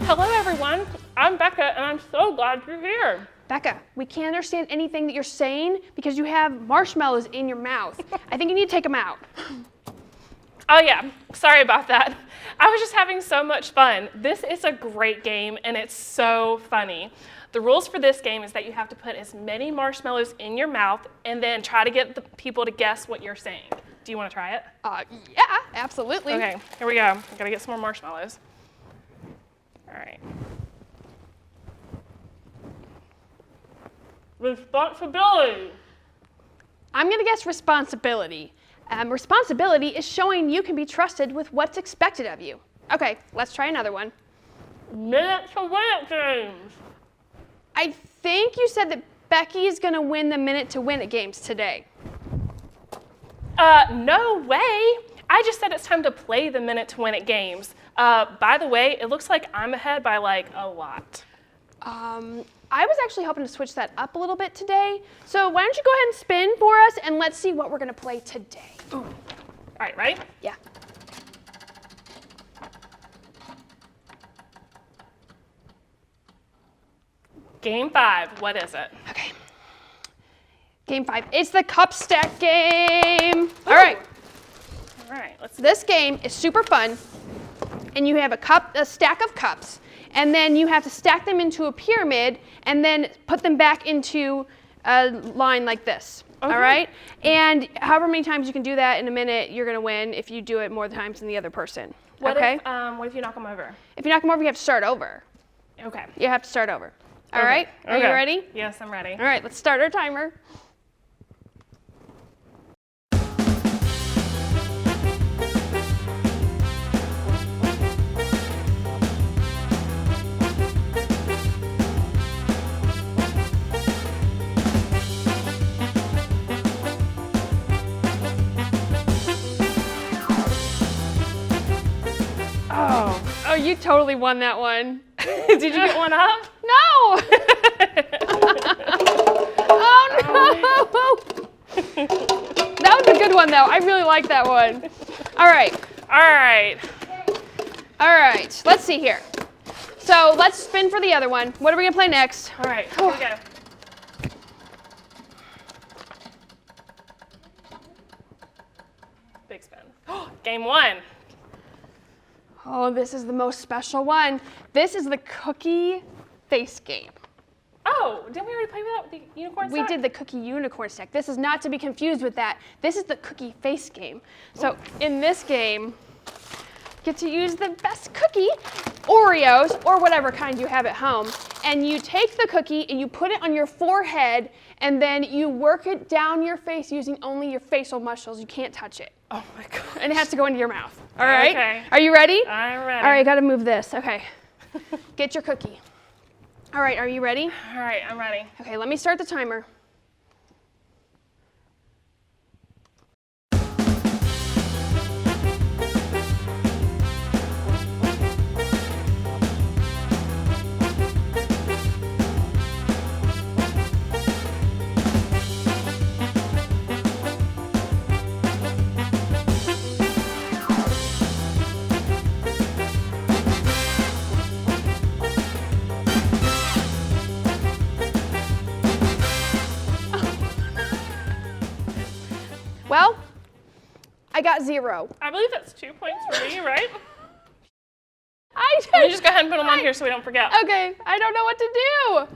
Hello everyone, I'm Becca and I'm so glad you're here. Becca, we can't understand anything that you're saying because you have marshmallows in your mouth. I think you need to take them out. Oh yeah, sorry about that. I was just having so much fun. This is a great game and it's so funny. The rules for this game is that you have to put as many marshmallows in your mouth and then try to get the people to guess what you're saying. Do you want to try it? Yeah, absolutely. Okay, here we go. I gotta get some more marshmallows. All right. Responsibility. I'm gonna guess responsibility. Responsibility is showing you can be trusted with what's expected of you. Okay, let's try another one. Minute to win it games. I think you said that Becky is gonna win the minute to win it games today. No way. I just said it's time to play the minute to win it games. By the way, it looks like I'm ahead by like a lot. I was actually hoping to switch that up a little bit today. So why don't you go ahead and spin for us and let's see what we're gonna play today. Ooh. All right, ready? Yeah. Game 5, what is it? Okay. Game 5, it's the cup stack game. All right. All right, let's This game is super fun, and you have a stack of cups, and then you have to stack them into a pyramid, and then put them back into a line like this. Okay. All right? And however many times you can do that in a minute, you're gonna win if you do it more times than the other person. what Okay? if you knock them over? If you knock them over, you have to start over. Okay. You have to start over. All Okay. right? Are you Okay. ready? Yes, I'm ready. All right, let's start our timer. Oh, you totally won that one. Did you get one up? No! Oh no! That was a good one, though. I really like that one. All right. All right. All right. Let's see here. So let's spin for the other one. What are we going to play next? All right. Here we go. Big spin. Game 1. Oh, this is the most special one. This is the cookie face game. Oh, didn't we already play with that with the unicorn We stack? did the cookie unicorn stack. This is not to be confused with that. This is the cookie face game. So in this game, you get to use the best cookie, Oreos, or whatever kind you have at home, and you take the cookie and you put it on your forehead, and then you work it down your face using only your facial muscles. You can't touch it. Oh my god. And it has to go into your mouth. All right? Okay. Are you ready? I'm ready. All right, gotta move this. Okay. Get your cookie. All right, are you ready? All right, I'm ready. Okay, let me start the timer. Well, I got 0. I believe that's 2 points for me, right? I Let me just go ahead and put them on here so we don't forget. Okay, I don't know what to do.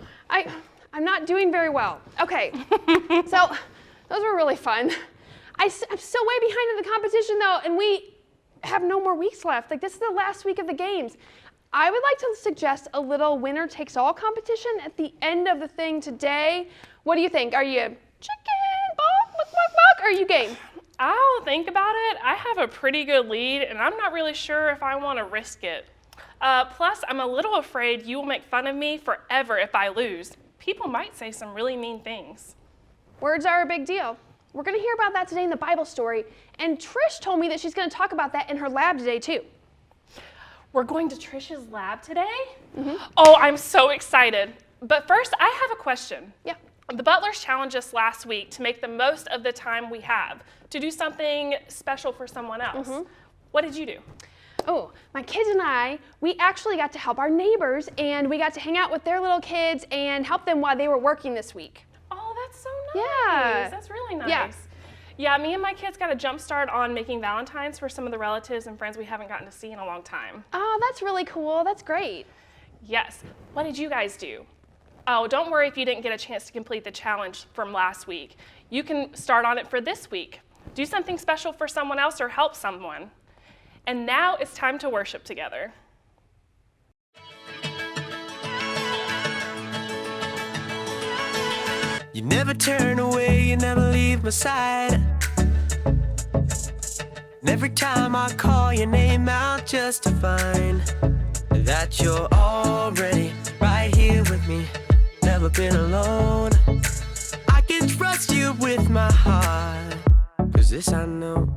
I'm not doing very well. Okay, so those were really fun. I'm still way behind in the competition though, and we have no more weeks left. Like, this is the last week of the games. I would like to suggest a little winner takes all competition at the end of the thing today. What do you think? Are you chicken, bok, bok, bok, bok, or are you game? I'll think about it. I have a pretty good lead, and I'm not really sure if I want to risk it. Plus, I'm a little afraid you will make fun of me forever if I lose. People might say some really mean things. Words are a big deal. We're going to hear about that today in the Bible story, and Trish told me that she's going to talk about that in her lab today too. We're going to Trish's lab today? Mm-hmm. Oh, I'm so excited. But first, I have a question. Yeah. The Butlers challenged us last week to make the most of the time we have, to do something special for someone else. Mm-hmm. What did you do? Oh, my kids and I, we actually got to help our neighbors, and we got to hang out with their little kids and help them while they were working this week. Oh, that's so nice. Yeah. That's really nice. Yeah. Yeah, me and my kids got a jump start on making Valentines for some of the relatives and friends we haven't gotten to see in a long time. Oh, that's really cool. That's great. Yes. What did you guys do? Oh, don't worry if you didn't get a chance to complete the challenge from last week. You can start on it for this week. Do something special for someone else or help someone. And now it's time to worship together. You never turn away, you never leave my side. And every time I call your name out just to find that you're already right here with me, never been alone. I can trust you with my heart, 'cause this I know.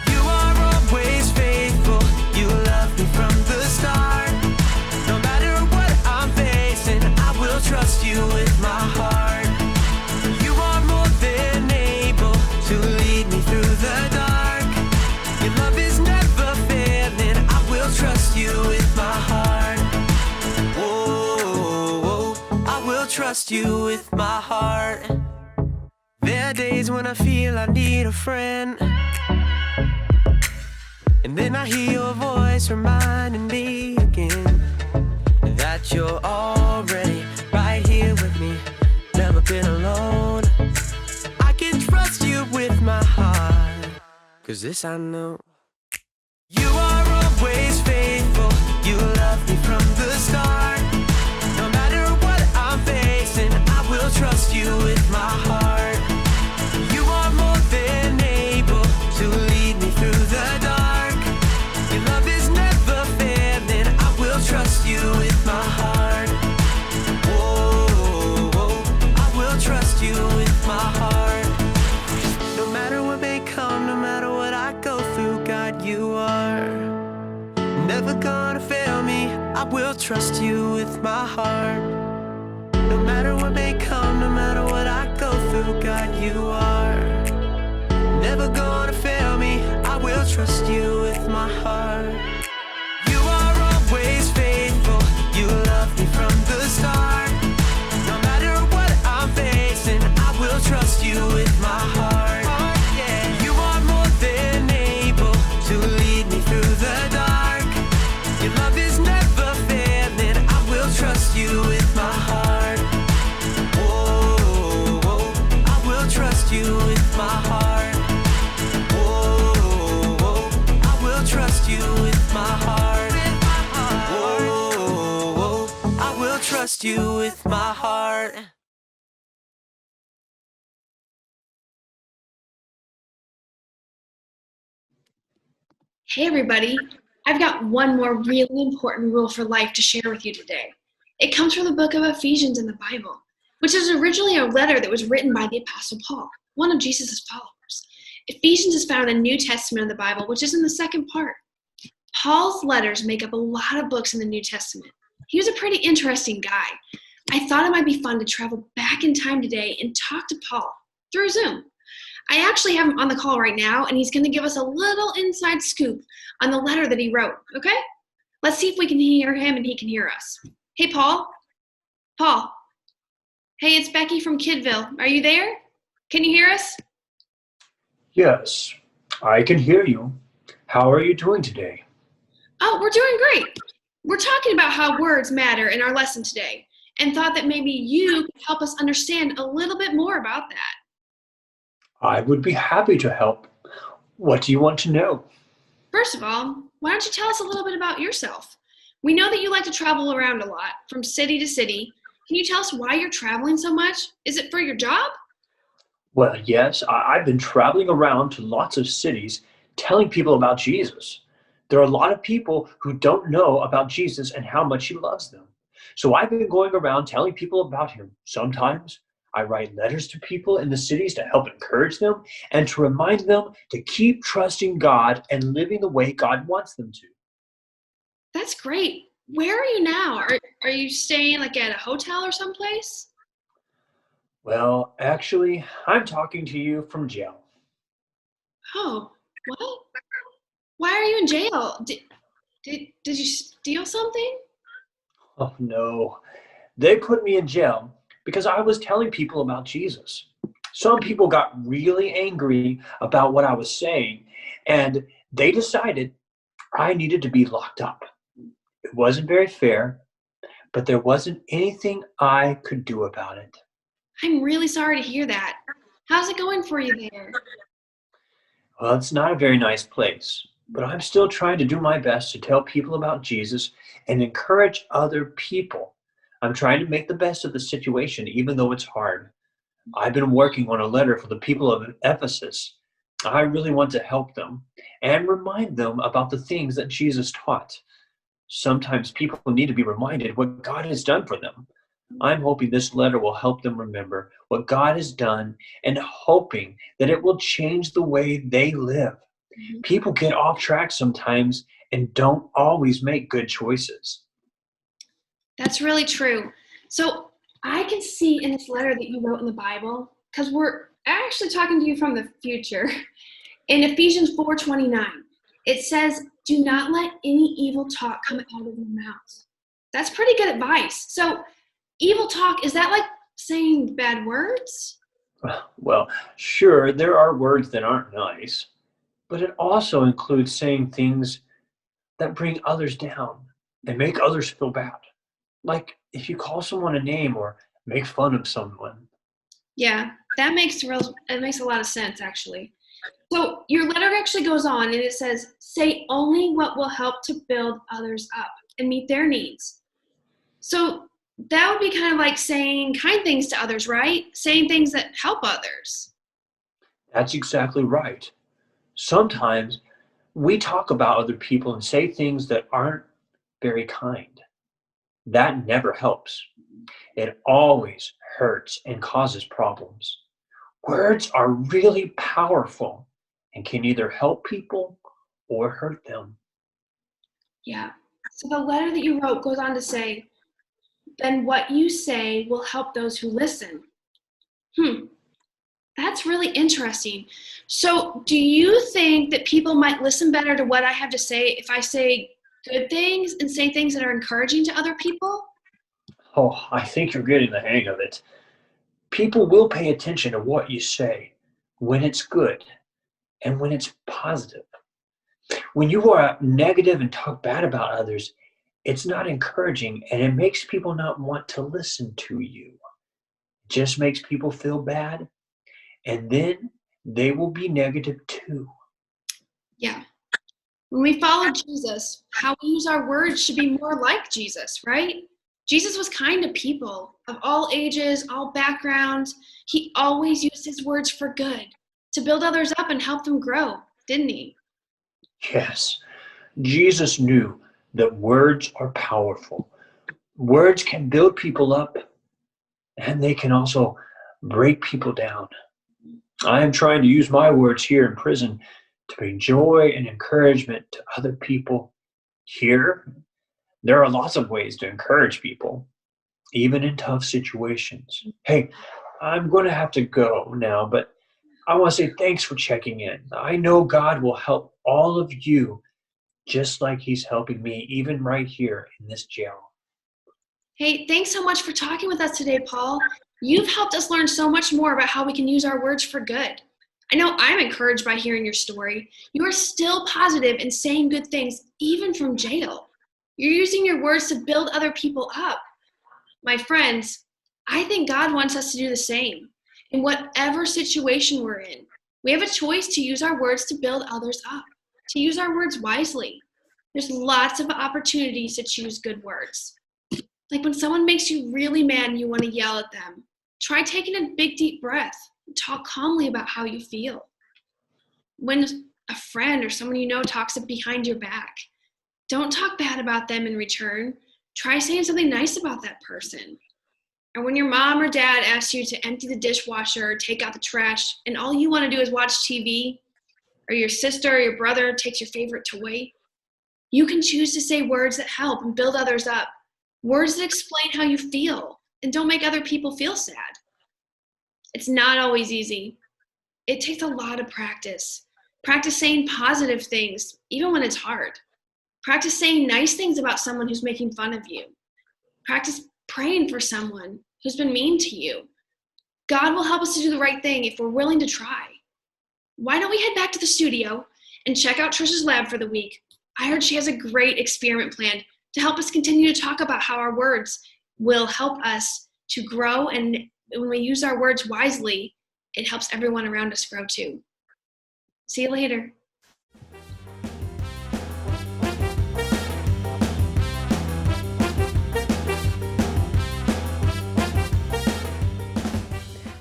You are always faithful, you love me from the start. No matter what I'm facing, I will trust you with my heart. You are more than able to lead me through the dark. Your love is never failing, I will trust you with my heart. Whoa, I will trust you with my heart. There are days when I feel I need a friend, and then I hear your voice reminding me again that you're already right here with me, never been alone. I can trust you with my heart, 'cause this I know. You are always faithful, you love me from the start. No matter what I'm facing, I will trust you with my heart. You are more than able to lead me through the dark. Your love is never failing, I will trust you with my heart. Whoa, I will trust you with my heart. No matter what may come, no matter what I go through, God, you are never gonna fail me, I will trust you with my heart. No matter what may come, no matter what I go through, God, you are never never gonna fail me. I will trust you with my heart. You are always faithful. You love me from the start. No matter what I'm facing, I will trust you with my heart. Yeah. You are more than able to lead me through the dark. Your love is never failing. I will trust you with my heart. Whoa, whoa. I will trust you with my heart. Whoa, whoa. I will trust you with my heart. Whoa, whoa. I will trust you with my heart. Hey everybody, I've got one more really important rule for life to share with you today. It comes from the book of Ephesians in the Bible, which is originally a letter that was written by the Apostle Paul, one of Jesus' followers. Ephesians is found in the New Testament of the Bible, which is in the second part. Paul's letters make up a lot of books in the New Testament. He was a pretty interesting guy. I thought it might be fun to travel back in time today and talk to Paul through Zoom. I actually have him on the call right now, and he's going to give us a little inside scoop on the letter that he wrote, okay? Let's see if we can hear him and he can hear us. Hey, Paul? Paul? Hey, it's Becky from Kidville. Are you there? Can you hear us? Yes, I can hear you. How are you doing today? Oh, we're doing great. We're talking about how words matter in our lesson today, and thought that maybe you could help us understand a little bit more about that. I would be happy to help. What do you want to know? First of all, why don't you tell us a little bit about yourself? We know that you like to travel around a lot, from city to city. Can you tell us why you're traveling so much? Is it for your job? Well, yes, I've been traveling around to lots of cities telling people about Jesus. There are a lot of people who don't know about Jesus and how much he loves them. So I've been going around telling people about him. Sometimes I write letters to people in the cities to help encourage them and to remind them to keep trusting God and living the way God wants them to. That's great. Where are you now? Are you staying like at a hotel or someplace? Well, actually, I'm talking to you from jail. Oh, what? Why are you in jail? Did you steal something? Oh no, they put me in jail because I was telling people about Jesus. Some people got really angry about what I was saying, and they decided I needed to be locked up. It wasn't very fair, but there wasn't anything I could do about it. I'm really sorry to hear that. How's it going for you there? Well, it's not a very nice place, but I'm still trying to do my best to tell people about Jesus and encourage other people. I'm trying to make the best of the situation, even though it's hard. I've been working on a letter for the people of Ephesus. I really want to help them and remind them about the things that Jesus taught. Sometimes people need to be reminded what God has done for them. I'm hoping this letter will help them remember what God has done and hoping that it will change the way they live. People get off track sometimes and don't always make good choices. That's really true. So I can see in this letter that you wrote in the Bible, because we're actually talking to you from the future. In Ephesians 4:29, it says, "Do not let any evil talk come out of your mouths." That's pretty good advice. So evil talk, is that like saying bad words? Well, sure, there are words that aren't nice, but it also includes saying things that bring others down and make others feel bad. Like if you call someone a name or make fun of someone. Yeah, it makes a lot of sense actually. So your letter actually goes on and it says, say only what will help to build others up and meet their needs. So that would be kind of like saying kind things to others, right? Saying things that help others. That's exactly right. Sometimes we talk about other people and say things that aren't very kind. That never helps. It always hurts and causes problems. Words are really powerful and can either help people or hurt them. Yeah. So the letter that you wrote goes on to say, then what you say will help those who listen. That's really interesting. So, do you think that people might listen better to what I have to say if I say good things and say things that are encouraging to other people? Oh, I think you're getting the hang of it. People will pay attention to what you say when it's good and when it's positive. When you are negative and talk bad about others, it's not encouraging and it makes people not want to listen to you. It just makes people feel bad and then they will be negative too. Yeah. When we follow Jesus, how we use our words should be more like Jesus, right? Jesus was kind to people of all ages, all backgrounds. He always used his words for good, to build others up and help them grow, didn't he? Yes, Jesus knew that words are powerful. Words can build people up and they can also break people down. I am trying to use my words here in prison to bring joy and encouragement to other people here. There are lots of ways to encourage people, even in tough situations. Hey, I'm going to have to go now, but I want to say thanks for checking in. I know God will help all of you just like He's helping me, even right here in this jail. Hey, thanks so much for talking with us today, Paul. You've helped us learn so much more about how we can use our words for good. I know I'm encouraged by hearing your story. You are still positive and saying good things, even from jail. You're using your words to build other people up. My friends, I think God wants us to do the same. In whatever situation we're in, we have a choice to use our words to build others up, to use our words wisely. There's lots of opportunities to choose good words. Like when someone makes you really mad and you want to yell at them, try taking a big deep breath and talk calmly about how you feel. When a friend or someone you know talks behind your back, don't talk bad about them in return. Try saying something nice about that person. Or when your mom or dad asks you to empty the dishwasher or take out the trash and all you want to do is watch TV, or your sister or your brother takes your favorite toy, you can choose to say words that help and build others up. Words that explain how you feel and don't make other people feel sad. It's not always easy. It takes a lot of practice. Practice saying positive things, even when it's hard. Practice saying nice things about someone who's making fun of you. Practice praying for someone who's been mean to you. God will help us to do the right thing if we're willing to try. Why don't we head back to the studio and check out Trish's lab for the week? I heard she has a great experiment planned to help us continue to talk about how our words will help us to grow, and when we use our words wisely, it helps everyone around us grow too. See you later.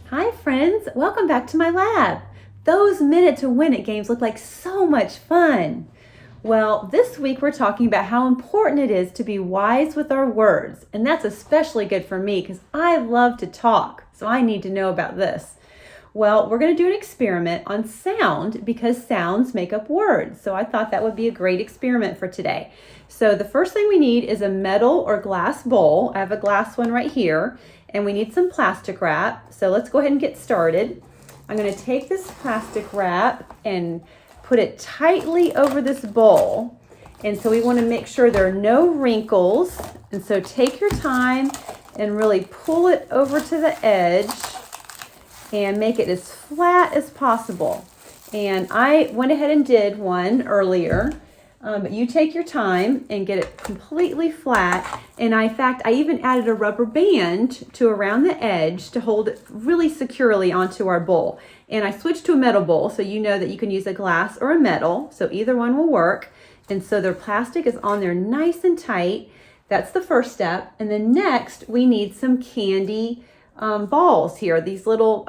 Hi friends, welcome back to my lab. Those Minute to Win It games look like so much fun. Well, this week we're talking about how important it is to be wise with our words. And that's especially good for me because I love to talk, so I need to know about this. Well, we're going to do an experiment on sound because sounds make up words. So I thought that would be a great experiment for today. So the first thing we need is a metal or glass bowl. I have a glass one right here, and we need some plastic wrap. So let's go ahead and get started. I'm going to take this plastic wrap and put it tightly over this bowl. And so we want to make sure there are no wrinkles. And so take your time and really pull it over to the edge and make it as flat as possible. And I went ahead and did one earlier. But you take your time and get it completely flat. And in fact, I even added a rubber band to around the edge to hold it really securely onto our bowl. And I switched to a metal bowl, so you know that you can use a glass or a metal, so either one will work. And so their plastic is on there nice and tight. That's the first step. And then next, we need some candy balls here, these little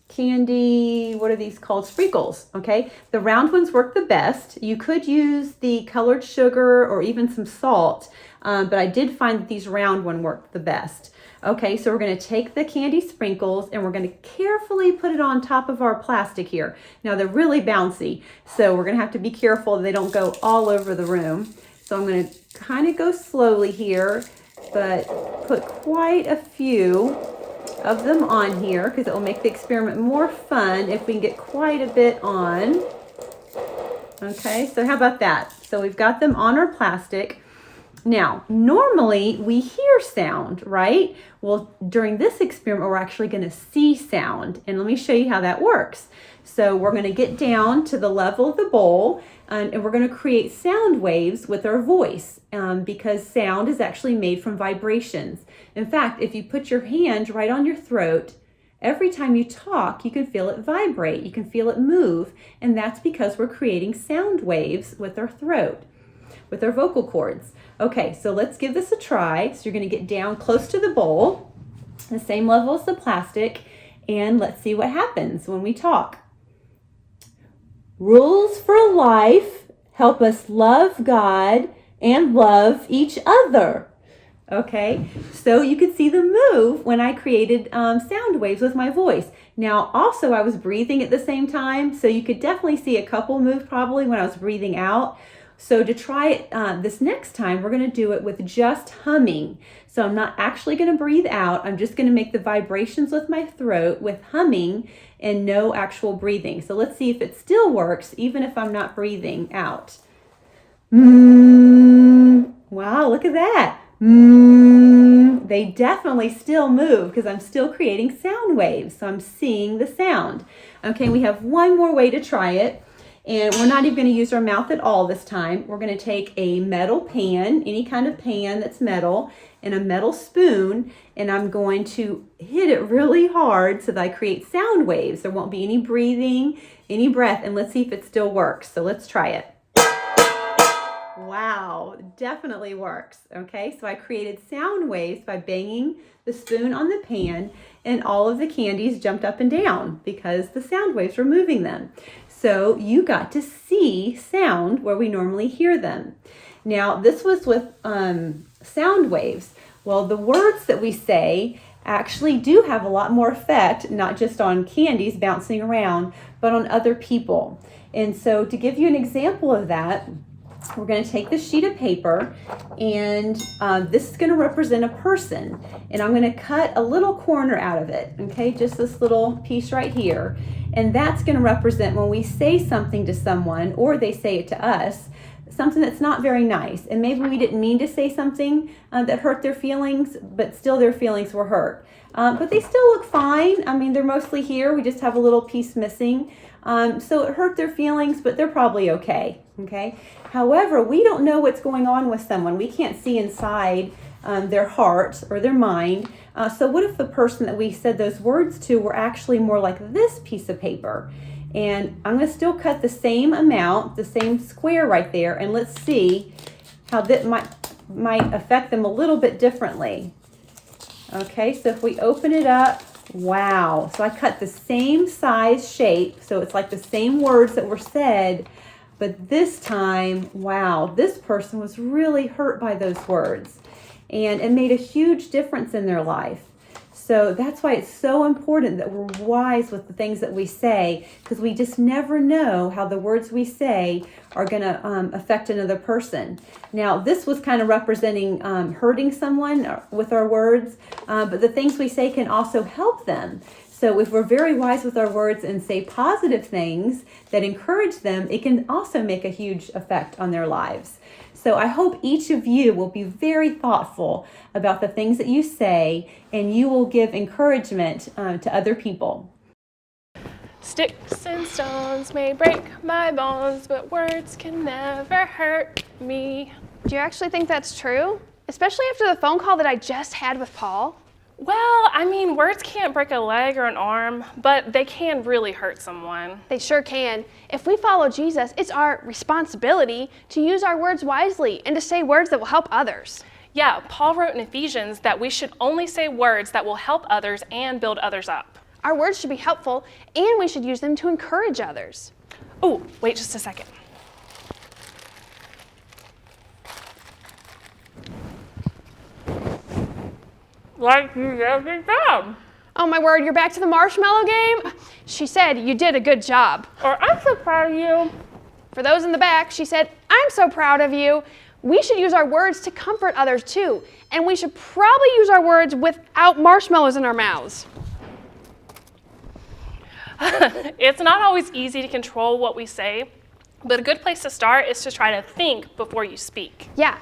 candy, what are these called? Sprinkles, okay? The round ones work the best. You could use the colored sugar or even some salt, but I did find that these round ones work the best. Okay, so we're gonna take the candy sprinkles and we're gonna carefully put it on top of our plastic here. Now they're really bouncy, so we're gonna have to be careful they don't go all over the room. So I'm gonna kind of go slowly here, but put quite a few of them on here because it will make the experiment more fun if we can get quite a bit on. Okay, so how about that? So we've got them on our plastic. Now, normally we hear sound, right? Well, during this experiment, we're actually going to see sound. And let me show you how that works. So we're going to get down to the level of the bowl and we're going to create sound waves with our voice because sound is actually made from vibrations. In fact, if you put your hand right on your throat, every time you talk, you can feel it vibrate, you can feel it move, and that's because we're creating sound waves with our throat, with our vocal cords. Okay, so let's give this a try. So you're going to get down close to the bowl, the same level as the plastic, and let's see what happens when we talk. Rules for life help us love God and love each other. Okay, so you could see the move when I created sound waves with my voice. Now, also I was breathing at the same time, so you could definitely see a couple move probably when I was breathing out. So to try it this next time, we're going to do it with just humming. So I'm not actually going to breathe out. I'm just going to make the vibrations with my throat with humming and no actual breathing. So let's see if it still works, even if I'm not breathing out. Wow, look at that. They definitely still move because I'm still creating sound waves. So I'm seeing the sound. Okay, we have one more way to try it. And we're not even going to use our mouth at all this time. We're going to take a metal pan, any kind of pan that's metal, and a metal spoon, and I'm going to hit it really hard so that I create sound waves. There won't be any breathing, any breath, and let's see if it still works. So let's try it. Wow, definitely works. Okay, so I created sound waves by banging the spoon on the pan, and all of the candies jumped up and down because the sound waves were moving them. So you got to see sound where we normally hear them. Now, this was with sound waves. Well, the words that we say actually do have a lot more effect, not just on candies bouncing around, but on other people. And so to give you an example of that, we're going to take this sheet of paper, and this is going to represent a person, and I'm going to cut a little corner out of it, okay, just this little piece right here, and that's going to represent when we say something to someone or they say it to us, something that's not very nice, and maybe we didn't mean to say something that hurt their feelings, but still their feelings were hurt. But they still look fine. I mean, they're mostly here. We just have a little piece missing. So it hurt their feelings, but they're probably okay. Okay. However, we don't know what's going on with someone. We can't see inside their heart or their mind. So what if the person that we said those words to were actually more like this piece of paper? And I'm going to still cut the same amount, the same square right there, and let's see how that might affect them a little bit differently. Okay, so if we open it up, wow. So I cut the same size shape, so it's like the same words that were said, but this time, wow, this person was really hurt by those words, and it made a huge difference in their life. So that's why it's so important that we're wise with the things that we say, because we just never know how the words we say are going to affect another person. Now, this was kind of representing hurting someone with our words, but the things we say can also help them. So if we're very wise with our words and say positive things that encourage them, it can also make a huge effect on their lives. So I hope each of you will be very thoughtful about the things that you say, and you will give encouragement to other people. Sticks and stones may break my bones, but words can never hurt me. Do you actually think that's true? Especially after the phone call that I just had with Paul? Well, I mean, words can't break a leg or an arm, but they can really hurt someone. They sure can. If we follow Jesus, it's our responsibility to use our words wisely and to say words that will help others. Yeah, Paul wrote in Ephesians that we should only say words that will help others and build others up. Our words should be helpful, and we should use them to encourage others. Oh, wait just a second. Like you did a good job. Oh my word, you're back to the marshmallow game? She said you did a good job. Or I'm so proud of you. For those in the back, she said, I'm so proud of you. we should use our words to comfort others too. And we should probably use our words without marshmallows in our mouths. It's not always easy to control what we say, but a good place to start is to try to think before you speak. Yeah.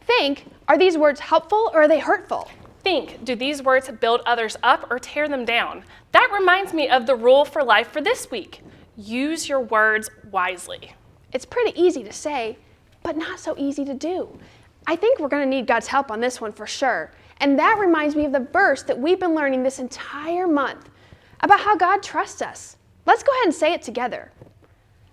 Think, are these words helpful or are they hurtful? Think, do these words build others up or tear them down? That reminds me of the rule for life for this week. Use your words wisely. It's pretty easy to say, but not so easy to do. I think we're going to need God's help on this one for sure. And that reminds me of the verse that we've been learning this entire month about how God trusts us. Let's go ahead and say it together.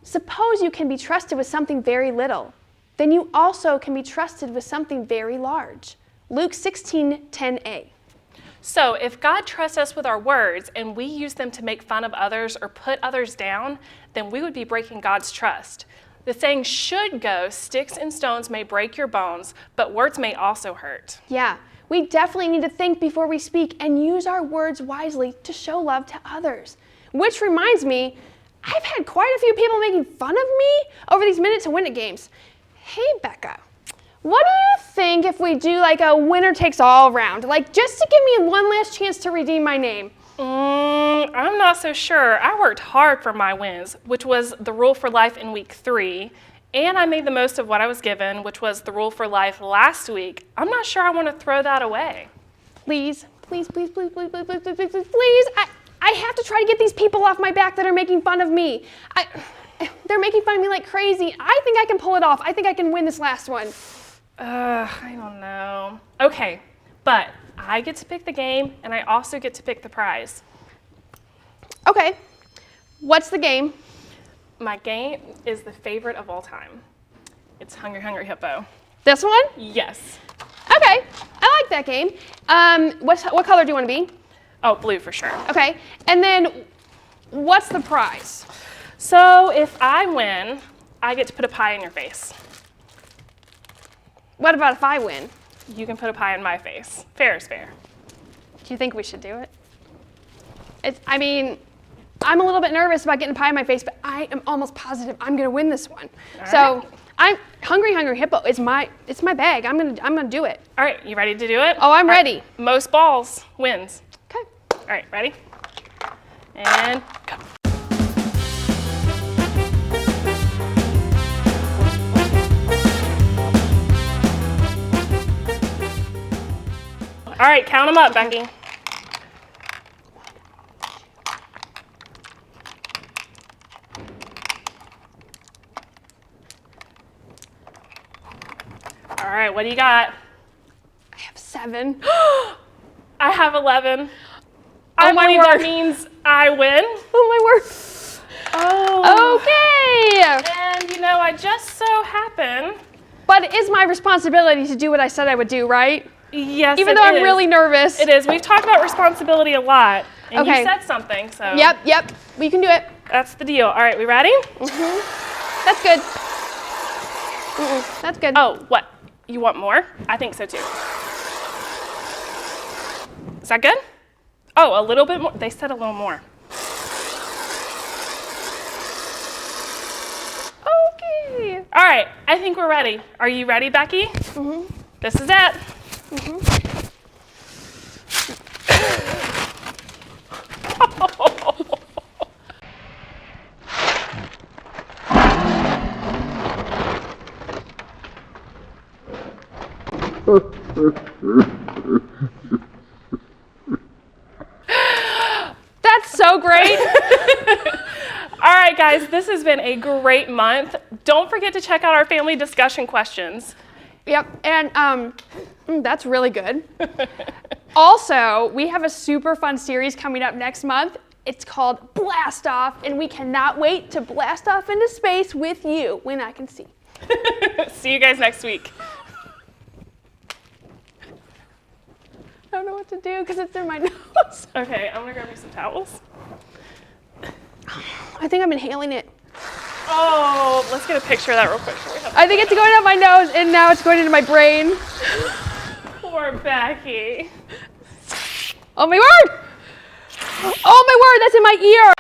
Suppose you can be trusted with something very little, then you also can be trusted with something very large. Luke 16:10a. So if God trusts us with our words and we use them to make fun of others or put others down, then we would be breaking God's trust. The saying should go, sticks and stones may break your bones, but words may also hurt. Yeah, we definitely need to think before we speak and use our words wisely to show love to others. Which reminds me, I've had quite a few people making fun of me over these Minute to Win It games. Hey, Becca, what do you think if we do like a winner takes all round? Like just to give me one last chance to redeem my name. I'm not so sure. I worked hard for my wins, which was the rule for life in week 3, and I made the most of what I was given, which was the rule for life last week. I'm not sure I want to throw that away. Please, please, please, please, please, please, please, please, please, please, please. I have to try to get these people off my back that are making fun of me. They're making fun of me like crazy. I think I can pull it off. I think I can win this last one. I don't know. Okay, but I get to pick the game, and I also get to pick the prize. Okay, what's the game? My game is the favorite of all time. It's Hungry Hungry Hippo. This one? Yes. Okay, I like that game. What color do you want to be? Oh, blue for sure. Okay, and then what's the prize? So if I win, I get to put a pie in your face. What about if I win? You can put a pie in my face. Fair is fair. Do you think we should do it? I'm a little bit nervous about getting pie in my face, but I am almost positive I'm gonna win this one. So I'm Hungry Hungry Hippo. It's my bag. I'm gonna do it. All right, you ready to do it? Oh, I'm All right, ready. Most balls wins. Okay. All right, ready? And go. All right, count them up, Becky. All right, what do you got? I have 7. I have 11. Oh, I my believe word. that means I win. Oh my word. Oh. Okay. And you know, I just so happen. But it is my responsibility to do what I said I would do, right? Yes, Even it though I'm is. really nervous. It is. We've talked about responsibility a lot, and Okay. you said something, so. Yep. We can do it. That's the deal. All right, we ready? That's good. That's good. Oh, what? You want more? I think so too. Is that good? Oh, a little bit more. They said a little more. Okay. All right, I think we're ready. Are you ready, Becky? This is it. That's so great. All right, guys, this has been a great month. Don't forget to check out our family discussion questions. Yep, and that's really good. Also, we have a super fun series coming up next month. It's called Blast Off, and we cannot wait to blast off into space with you when I can see. See you guys next week. I don't know what to do because it's in my nose. Okay, I'm gonna grab you some towels. I think I'm inhaling it. Oh, let's get a picture of that real quick. I think it's going out my nose, and now it's going into my brain. Poor Becky. Oh my word! Oh my word, that's in my ear!